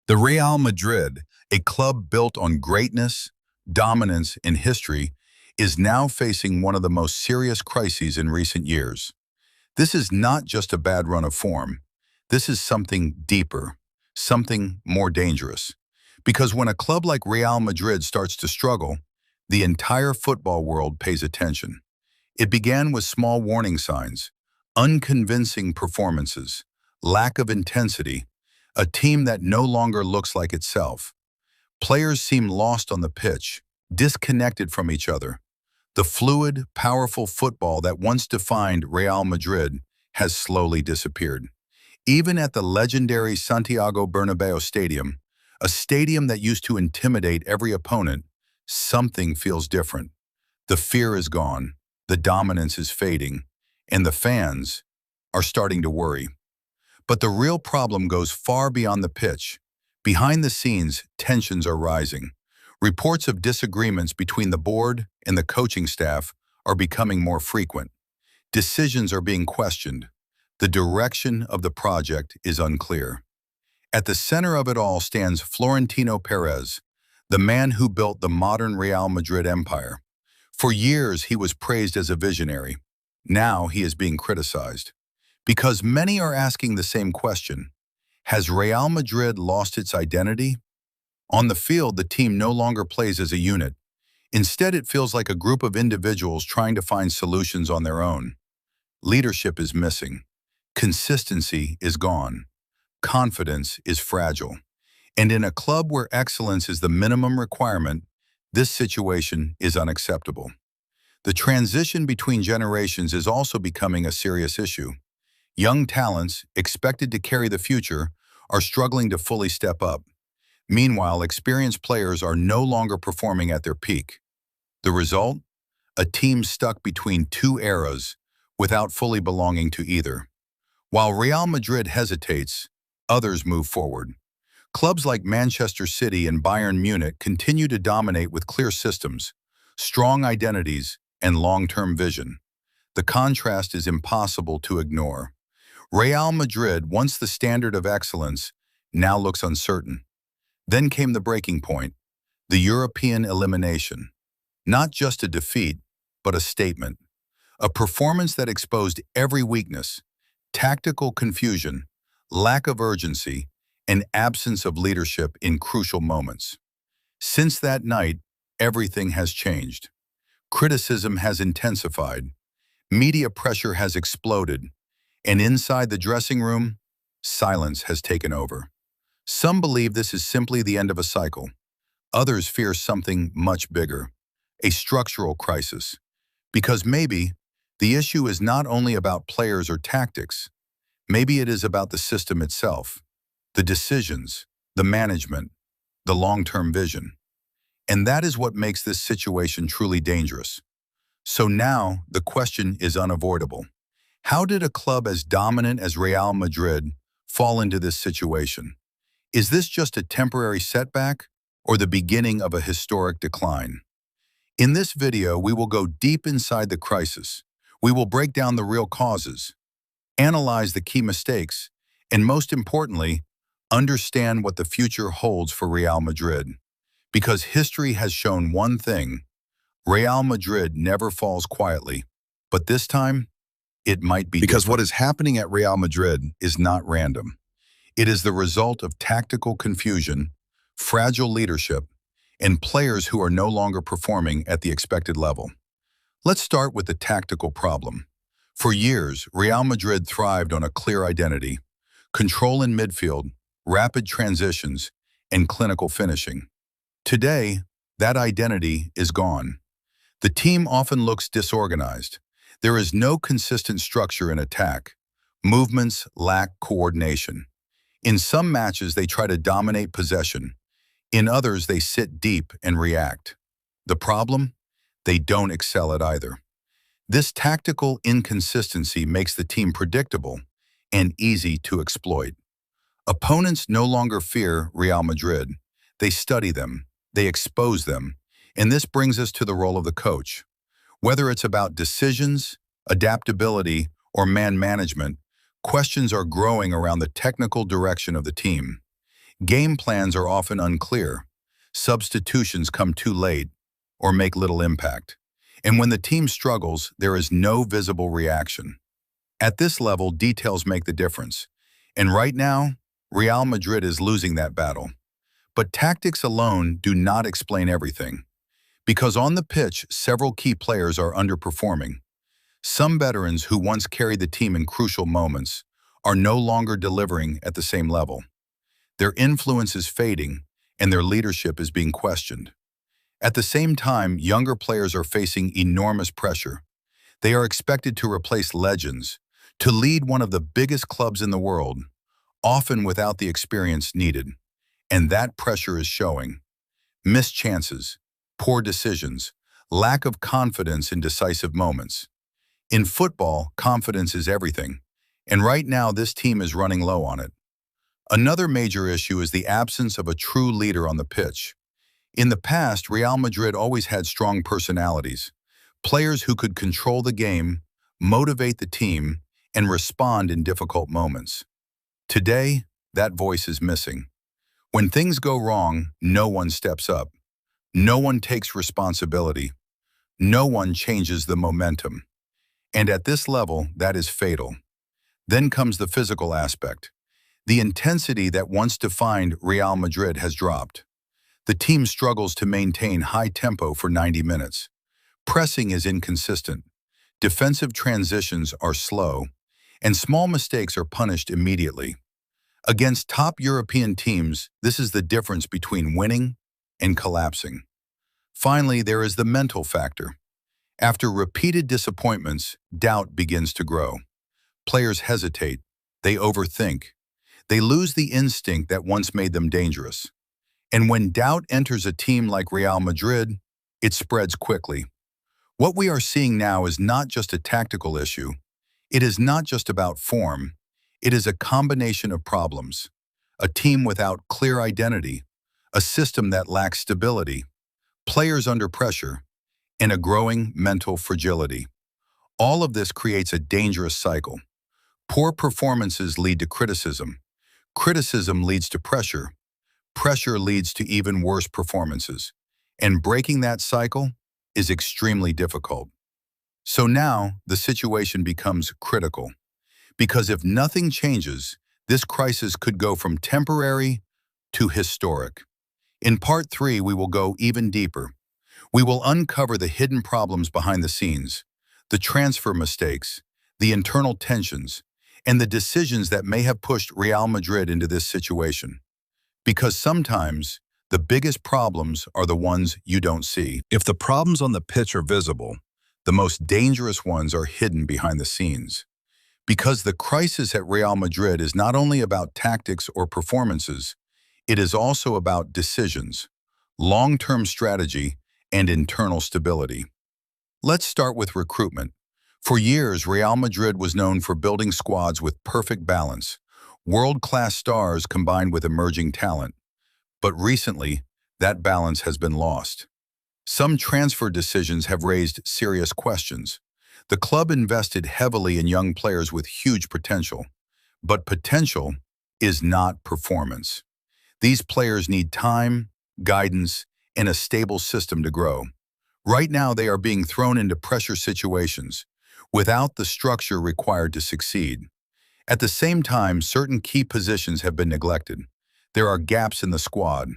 The Real Madrid, a club built on greatness, dominance, and history, is now facing one of the most serious crises in recent years. This is not just a bad run of form. This is something deeper, something more dangerous. Because when a club like Real Madrid starts to struggle, the entire football world pays attention. It began with small warning signs, unconvincing performances, lack of intensity, a team that no longer looks like itself. Players seem lost on the pitch, disconnected from each other. The fluid, powerful football that once defined Real Madrid has slowly disappeared. Even at the legendary Santiago Bernabéu Stadium, a stadium that used to intimidate every opponent, something feels different. The fear is gone, the dominance is fading, and the fans are starting to worry. But the real problem goes far beyond the pitch. Behind the scenes, tensions are rising. Reports of disagreements between the board and the coaching staff are becoming more frequent. Decisions are being questioned. The direction of the project is unclear. At the center of it all stands Florentino Perez, the man who built the modern Real Madrid empire. For years, he was praised as a visionary. Now he is being criticized. Because many are asking the same question: has Real Madrid lost its identity? On the field, the team no longer plays as a unit. Instead, it feels like a group of individuals trying to find solutions on their own. Leadership is missing. Consistency is gone. Confidence is fragile. And in a club where excellence is the minimum requirement, this situation is unacceptable. The transition between generations is also becoming a serious issue. Young talents, expected to carry the future, are struggling to fully step up. Meanwhile, experienced players are no longer performing at their peak. The result? A team stuck between two eras without fully belonging to either. While Real Madrid hesitates, others move forward. Clubs like Manchester City and Bayern Munich continue to dominate with clear systems, strong identities, and long-term vision. The contrast is impossible to ignore. Real Madrid, once the standard of excellence, now looks uncertain. Then came the breaking point, the European elimination. Not just a defeat, but a statement. A performance that exposed every weakness: tactical confusion, lack of urgency, and absence of leadership in crucial moments. Since that night, everything has changed. Criticism has intensified. Media pressure has exploded. And inside the dressing room, silence has taken over. Some believe this is simply the end of a cycle. Others fear something much bigger, a structural crisis. Because maybe the issue is not only about players or tactics. Maybe it is about the system itself, the decisions, the management, the long-term vision. And that is what makes this situation truly dangerous. So now the question is unavoidable. How did a club as dominant as Real Madrid fall into this situation? Is this just a temporary setback or the beginning of a historic decline? In this video, we will go deep inside the crisis. We will break down the real causes, analyze the key mistakes, and most importantly, understand what the future holds for Real Madrid. Because history has shown one thing: Real Madrid never falls quietly. But this time, it might be Because different. what is happening at Real Madrid is not random. It is the result of tactical confusion, fragile leadership, and players who are no longer performing at the expected level. Let's start with the tactical problem. For years, Real Madrid thrived on a clear identity: control in midfield, rapid transitions, and clinical finishing. Today, that identity is gone. The team often looks disorganized. There is no consistent structure in attack. Movements lack coordination. In some matches, they try to dominate possession. In others, they sit deep and react. The problem? They don't excel at either. This tactical inconsistency makes the team predictable and easy to exploit. Opponents no longer fear Real Madrid. They study them, they expose them, and this brings us to the role of the coach. Whether it's about decisions, adaptability, or man management, questions are growing around the technical direction of the team. Game plans are often unclear. Substitutions come too late or make little impact. And when the team struggles, there is no visible reaction. At this level, details make the difference. And right now, Real Madrid is losing that battle. But tactics alone do not explain everything. Because on the pitch, several key players are underperforming. Some veterans who once carried the team in crucial moments are no longer delivering at the same level. Their influence is fading, and their leadership is being questioned. At the same time, younger players are facing enormous pressure. They are expected to replace legends, to lead one of the biggest clubs in the world, often without the experience needed. And that pressure is showing. Missed chances, poor decisions, lack of confidence in decisive moments. In football, confidence is everything, and right now this team is running low on it. Another major issue is the absence of a true leader on the pitch. In the past, Real Madrid always had strong personalities, players who could control the game, motivate the team, and respond in difficult moments. Today, that voice is missing. When things go wrong, no one steps up. No one takes responsibility. No one changes the momentum. And at this level, that is fatal. Then comes the physical aspect. The intensity that once defined Real Madrid has dropped. The team struggles to maintain high tempo for 90 minutes. Pressing is inconsistent. Defensive transitions are slow, and small mistakes are punished immediately. Against top European teams, this is the difference between winning and collapsing. Finally, there is the mental factor. After repeated disappointments, doubt begins to grow. Players hesitate. They overthink. They lose the instinct that once made them dangerous. And when doubt enters a team like Real Madrid, it spreads quickly. What we are seeing now is not just a tactical issue. It is not just about form. It is a combination of problems. A team without clear identity, a system that lacks stability, players under pressure, and a growing mental fragility. All of this creates a dangerous cycle. Poor performances lead to criticism. Criticism leads to pressure. Pressure leads to even worse performances. And breaking that cycle is extremely difficult. So now, the situation becomes critical. Because if nothing changes, this crisis could go from temporary to historic. In part 3, we will go even deeper. We will uncover the hidden problems behind the scenes, the transfer mistakes, the internal tensions, and the decisions that may have pushed Real Madrid into this situation. Because sometimes, the biggest problems are the ones you don't see. If the problems on the pitch are visible, the most dangerous ones are hidden behind the scenes. Because the crisis at Real Madrid is not only about tactics or performances, it is also about decisions, long-term strategy, and internal stability. Let's start with recruitment. For years, Real Madrid was known for building squads with perfect balance, world-class stars combined with emerging talent. But recently, that balance has been lost. Some transfer decisions have raised serious questions. The club invested heavily in young players with huge potential. But potential is not performance. These players need time, guidance, and a stable system to grow. Right now, they are being thrown into pressure situations without the structure required to succeed. At the same time, certain key positions have been neglected. There are gaps in the squad,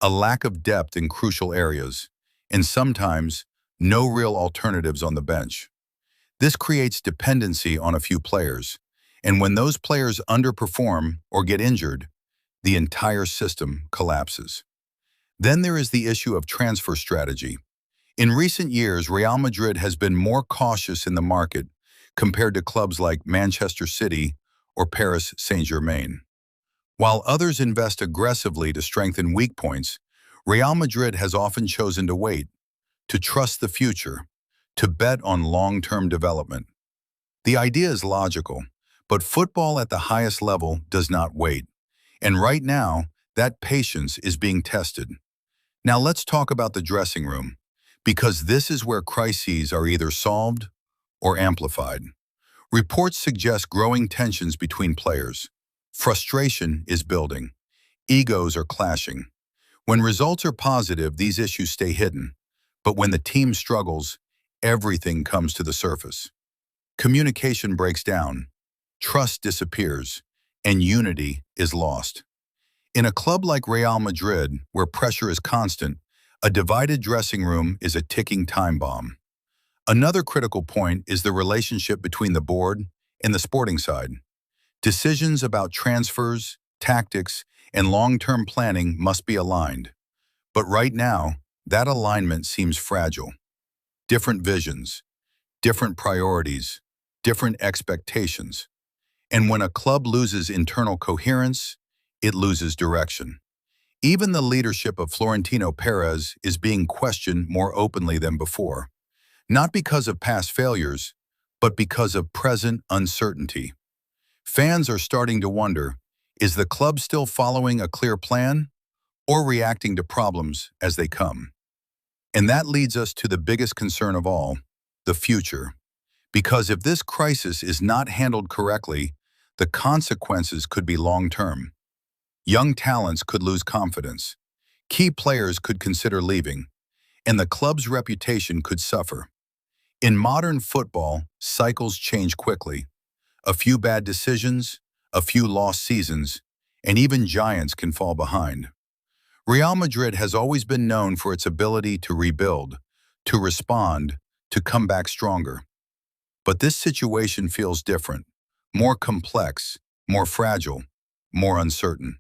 a lack of depth in crucial areas, and sometimes no real alternatives on the bench. This creates dependency on a few players, and when those players underperform or get injured, the entire system collapses. Then there is the issue of transfer strategy. In recent years, Real Madrid has been more cautious in the market compared to clubs like Manchester City or Paris Saint-Germain. While others invest aggressively to strengthen weak points, Real Madrid has often chosen to wait, to trust the future, to bet on long-term development. The idea is logical, but football at the highest level does not wait. And right now, that patience is being tested. Now let's talk about the dressing room, because this is where crises are either solved or amplified. Reports suggest growing tensions between players. Frustration is building. Egos are clashing. When results are positive, these issues stay hidden. But when the team struggles, everything comes to the surface. Communication breaks down, trust disappears, and unity is lost. In a club like Real Madrid, where pressure is constant, a divided dressing room is a ticking time bomb. Another critical point is the relationship between the board and the sporting side. Decisions about transfers, tactics, and long-term planning must be aligned. But right now, that alignment seems fragile. Different visions, different priorities, different expectations. And when a club loses internal coherence, it loses direction. Even the leadership of Florentino Perez is being questioned more openly than before, not because of past failures, but because of present uncertainty. Fans are starting to wonder, is the club still following a clear plan or reacting to problems as they come? And that leads us to the biggest concern of all, the future. Because if this crisis is not handled correctly, the consequences could be long-term. Young talents could lose confidence, key players could consider leaving, and the club's reputation could suffer. In modern football, cycles change quickly. A few bad decisions, a few lost seasons, and even giants can fall behind. Real Madrid has always been known for its ability to rebuild, to respond, to come back stronger. But this situation feels different, more complex, more fragile, more uncertain.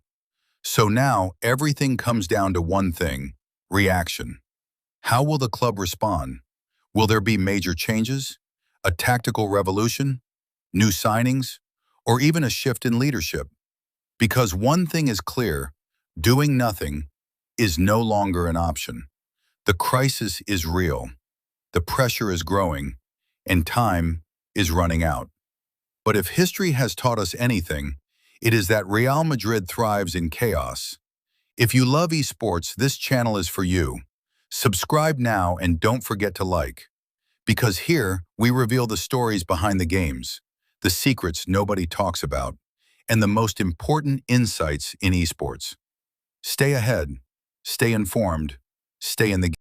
So now everything comes down to one thing: reaction. How will the club respond? Will there be major changes, a tactical revolution, new signings, or even a shift in leadership? Because one thing is clear, doing nothing is no longer an option. The crisis is real, the pressure is growing, and time is running out. But if history has taught us anything, it is that Real Madrid thrives in chaos. If you love esports, this channel is for you. Subscribe now and don't forget to like. Because here, we reveal the stories behind the games, the secrets nobody talks about, and the most important insights in esports. Stay ahead, stay informed, stay in the game.